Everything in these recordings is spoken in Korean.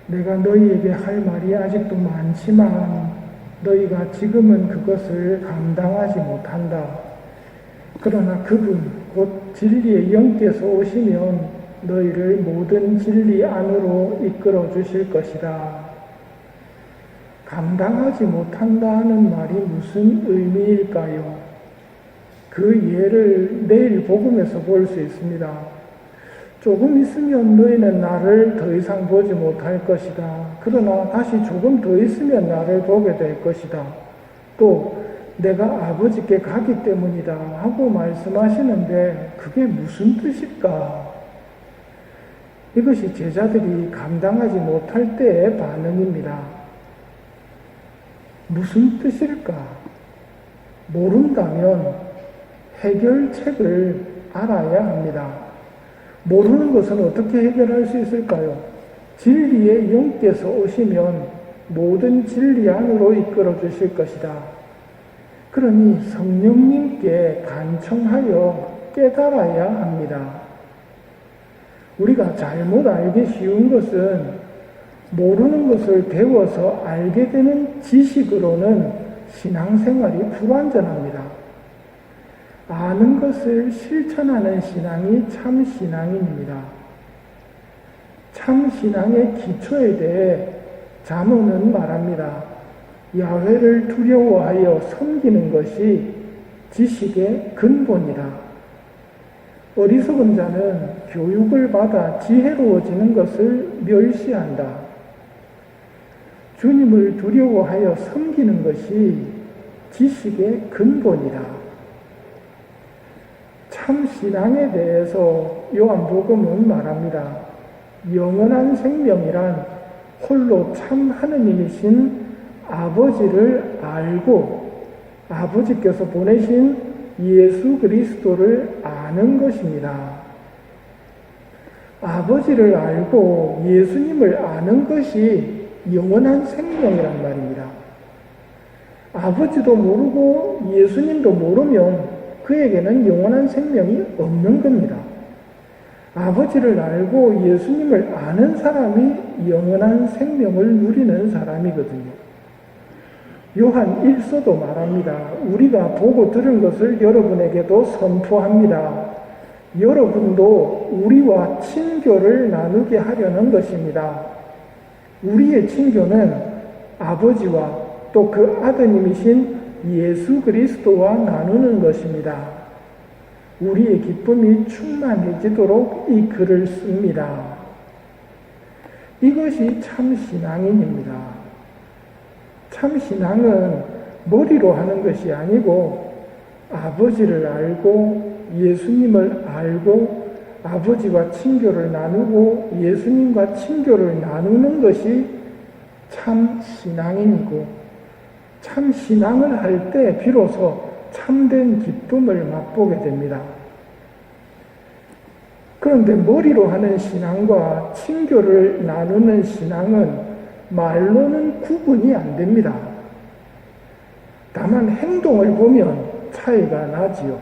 내가 너희에게 할 말이 아직도 많지만 너희가 지금은 그것을 감당하지 못한다. 그러나 그분 곧 진리의 영께서 오시면 너희를 모든 진리 안으로 이끌어 주실 것이다. 감당하지 못한다는 말이 무슨 의미일까요? 그 예를 내일 복음에서 볼 수 있습니다. 조금 있으면 너희는 나를 더 이상 보지 못할 것이다. 그러나 다시 조금 더 있으면 나를 보게 될 것이다. 또 내가 아버지께 가기 때문이다 하고 말씀하시는데 그게 무슨 뜻일까? 이것이 제자들이 감당하지 못할 때의 반응입니다. 무슨 뜻일까? 모른다면 해결책을 알아야 합니다. 모르는 것은 어떻게 해결할 수 있을까요? 진리의 영께서 오시면 모든 진리 안으로 이끌어 주실 것이다. 그러니 성령님께 간청하여 깨달아야 합니다. 우리가 잘못 알기 쉬운 것은 모르는 것을 배워서 알게 되는 지식으로는 신앙생활이 불완전합니다. 아는 것을 실천하는 신앙이 참 신앙입니다. 참 신앙의 기초에 대해 잠언은 말합니다. 야훼를 두려워하여 섬기는 것이 지식의 근본이다. 어리석은 자는 교육을 받아 지혜로워지는 것을 멸시한다. 주님을 두려워하여 섬기는 것이 지식의 근본이다. 참 신앙에 대해서 요한복음은 말합니다. 영원한 생명이란 홀로 참 하느님이신 아버지를 알고 아버지께서 보내신 예수 그리스도를 아는 것입니다. 아버지를 알고 예수님을 아는 것이 영원한 생명이란 말입니다. 아버지도 모르고 예수님도 모르면 그에게는 영원한 생명이 없는 겁니다. 아버지를 알고 예수님을 아는 사람이 영원한 생명을 누리는 사람이거든요. 요한 1서도 말합니다. 우리가 보고 들은 것을 여러분에게도 선포합니다. 여러분도 우리와 친교를 나누게 하려는 것입니다. 우리의 친교는 아버지와 또 그 아드님이신 예수 그리스도와 나누는 것입니다. 우리의 기쁨이 충만해지도록 이 글을 씁니다. 이것이 참 신앙인입니다. 참 신앙은 머리로 하는 것이 아니고 아버지를 알고 예수님을 알고 아버지와 친교를 나누고 예수님과 친교를 나누는 것이 참 신앙인이고 참 신앙을 할 때 비로소 참된 기쁨을 맛보게 됩니다. 그런데 머리로 하는 신앙과 친교를 나누는 신앙은 말로는 구분이 안 됩니다. 다만 행동을 보면 차이가 나지요.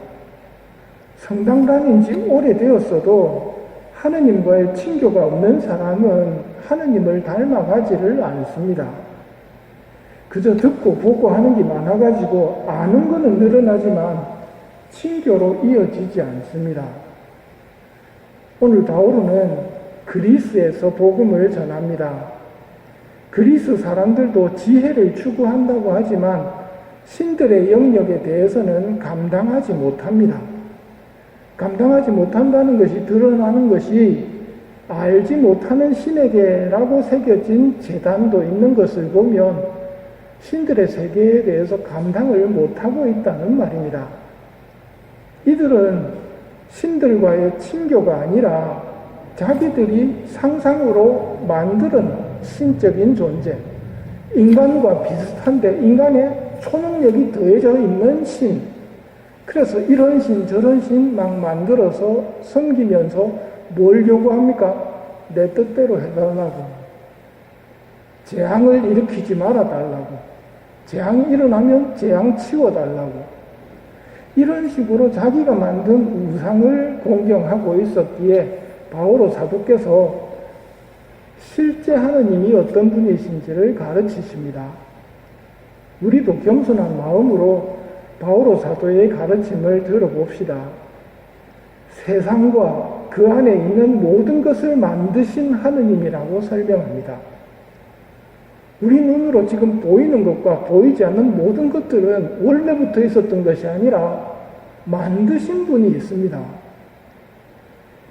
성당 다닌 지 오래되었어도 하느님과의 친교가 없는 사람은 하느님을 닮아가지를 않습니다. 그저 듣고 보고 하는 게 많아가지고 아는 거는 늘어나지만 친교로 이어지지 않습니다. 오늘 바오로는 그리스에서 복음을 전합니다. 그리스 사람들도 지혜를 추구한다고 하지만 신들의 영역에 대해서는 감당하지 못합니다. 감당하지 못한다는 것이 드러나는 것이 알지 못하는 신에게라고 새겨진 제단도 있는 것을 보면 신들의 세계에 대해서 감당을 못하고 있다는 말입니다. 이들은 신들과의 친교가 아니라 자기들이 상상으로 만드는 신적인 존재, 인간과 비슷한데 인간의 초능력이 더해져 있는 신, 그래서 이런 신 저런 신 막 만들어서 섬기면서 뭘 요구합니까? 내 뜻대로 해달라고. 재앙을 일으키지 말아달라고. 재앙이 일어나면 재앙 치워달라고. 이런 식으로 자기가 만든 우상을 공경하고 있었기에 바오로 사도께서 실제 하느님이 어떤 분이신지를 가르치십니다. 우리도 겸손한 마음으로 바오로 사도의 가르침을 들어봅시다. 세상과 그 안에 있는 모든 것을 만드신 하느님이라고 설명합니다. 우리 눈으로 지금 보이는 것과 보이지 않는 모든 것들은 원래부터 있었던 것이 아니라 만드신 분이 있습니다.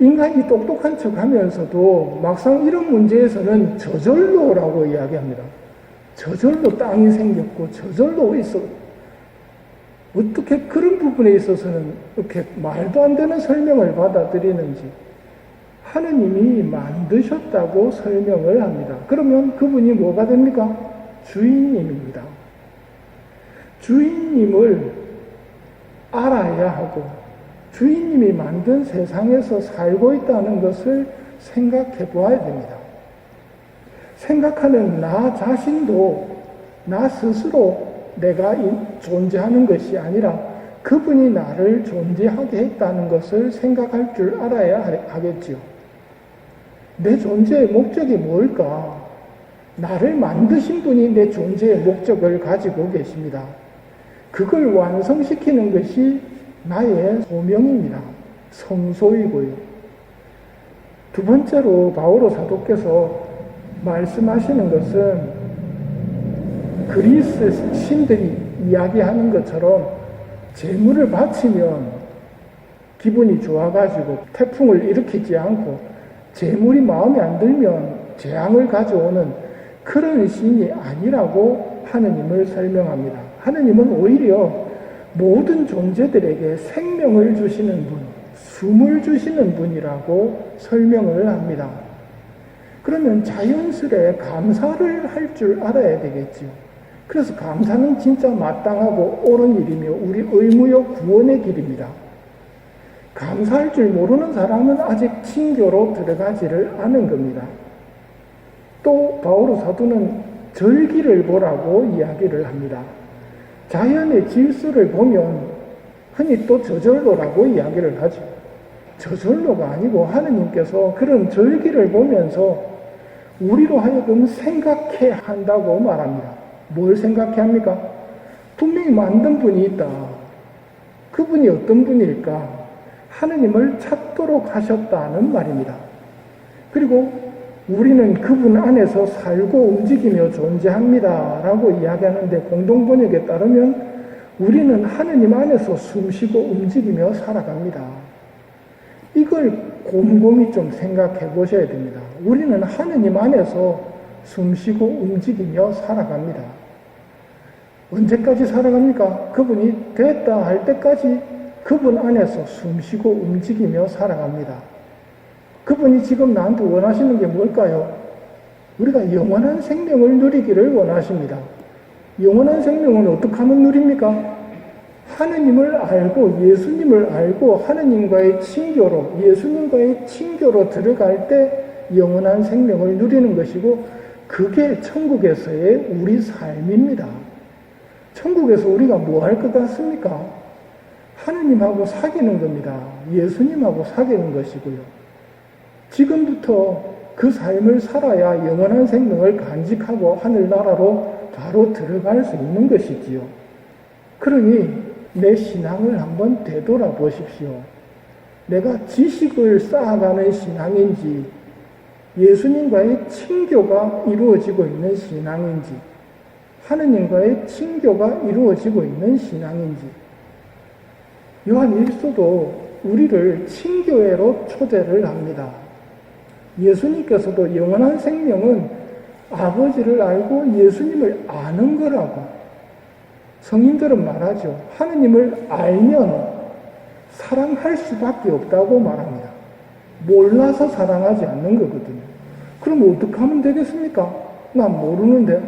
인간이 똑똑한 척 하면서도 막상 이런 문제에서는 저절로라고 이야기합니다. 저절로 땅이 생겼고 저절로 있어. 어떻게 그런 부분에 있어서는 이렇게 말도 안 되는 설명을 받아들이는지 하느님이 만드셨다고 설명을 합니다. 그러면 그분이 뭐가 됩니까? 주인님입니다. 주인님을 알아야 하고 주인님이 만든 세상에서 살고 있다는 것을 생각해 보아야 됩니다. 생각하는 나 자신도 나 스스로 내가 존재하는 것이 아니라 그분이 나를 존재하게 했다는 것을 생각할 줄 알아야 하겠지요. 내 존재의 목적이 뭘까? 나를 만드신 분이 내 존재의 목적을 가지고 계십니다. 그걸 완성시키는 것이 나의 소명입니다. 성소이고요. 두 번째로 바오로 사도께서 말씀하시는 것은 그리스 신들이 이야기하는 것처럼 제물을 바치면 기분이 좋아가지고 태풍을 일으키지 않고 제물이 마음에 안 들면 재앙을 가져오는 그런 신이 아니라고 하느님을 설명합니다. 하느님은 오히려 모든 존재들에게 생명을 주시는 분, 숨을 주시는 분이라고 설명을 합니다. 그러면 자연스레 감사를 할 줄 알아야 되겠지요. 그래서 감사는 진짜 마땅하고 옳은 일이며 우리 의무요 구원의 길입니다. 감사할 줄 모르는 사람은 아직 친교로 들어가지를 않은 겁니다. 또 바오로 사도는 절기를 보라고 이야기를 합니다. 자연의 질서를 보면 흔히 또 저절로라고 이야기를 하죠. 저절로가 아니고 하느님께서 그런 절기를 보면서 우리로 하여금 생각해 한다고 말합니다. 뭘 생각해 합니까? 분명히 만든 분이 있다. 그분이 어떤 분일까? 하느님을 찾도록 하셨다는 말입니다. 그리고 우리는 그분 안에서 살고 움직이며 존재합니다. 라고 이야기하는데 공동번역에 따르면 우리는 하느님 안에서 숨쉬고 움직이며 살아갑니다. 이걸 곰곰이 좀 생각해 보셔야 됩니다. 우리는 하느님 안에서 숨쉬고 움직이며 살아갑니다. 언제까지 살아갑니까? 그분이 됐다 할 때까지 그분 안에서 숨쉬고 움직이며 살아갑니다. 그분이 지금 나한테 원하시는 게 뭘까요? 우리가 영원한 생명을 누리기를 원하십니다. 영원한 생명은 어떻게 하면 누립니까? 하느님을 알고 예수님을 알고 하느님과의 친교로 예수님과의 친교로 들어갈 때 영원한 생명을 누리는 것이고 그게 천국에서의 우리 삶입니다. 천국에서 우리가 뭐 할 것 같습니까? 하느님하고 사귀는 겁니다. 예수님하고 사귀는 것이고요. 지금부터 그 삶을 살아야 영원한 생명을 간직하고 하늘나라로 바로 들어갈 수 있는 것이지요. 그러니 내 신앙을 한번 되돌아보십시오. 내가 지식을 쌓아가는 신앙인지 예수님과의 친교가 이루어지고 있는 신앙인지 하느님과의 친교가 이루어지고 있는 신앙인지 요한 일서도 우리를 친교회로 초대를 합니다. 예수님께서도 영원한 생명은 아버지를 알고 예수님을 아는 거라고 성인들은 말하죠. 하느님을 알면 사랑할 수밖에 없다고 말합니다. 몰라서 사랑하지 않는 거거든요. 그럼 어떻게 하면 되겠습니까? 난 모르는데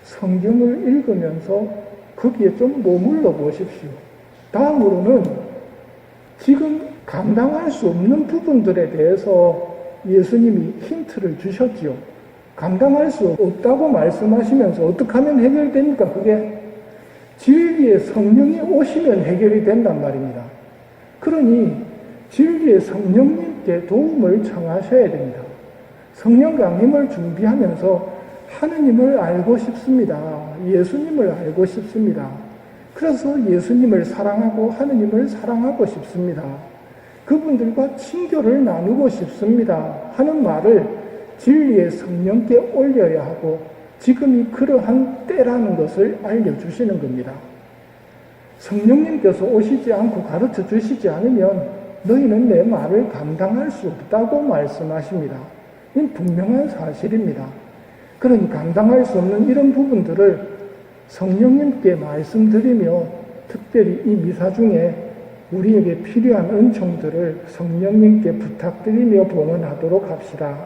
성경을 읽으면서 거기에 좀 머물러 보십시오. 다음으로는 지금 감당할 수 없는 부분들에 대해서 예수님이 힌트를 주셨지요. 감당할 수 없다고 말씀하시면서 어떻게 하면 해결됩니까? 그게 진리의 성령이 오시면 해결이 된단 말입니다. 그러니 진리의 성령님께 도움을 청하셔야 됩니다. 성령 강림을 준비하면서 하느님을 알고 싶습니다. 예수님을 알고 싶습니다. 그래서 예수님을 사랑하고 하느님을 사랑하고 싶습니다. 그분들과 친교를 나누고 싶습니다. 하는 말을 진리의 성령께 올려야 하고 지금이 그러한 때라는 것을 알려주시는 겁니다. 성령님께서 오시지 않고 가르쳐 주시지 않으면 너희는 내 말을 감당할 수 없다고 말씀하십니다. 이건 분명한 사실입니다. 그러니 감당할 수 없는 이런 부분들을 성령님께 말씀드리며 특별히 이 미사 중에 우리에게 필요한 은총들을 성령님께 부탁드리며 봉헌하도록 합시다.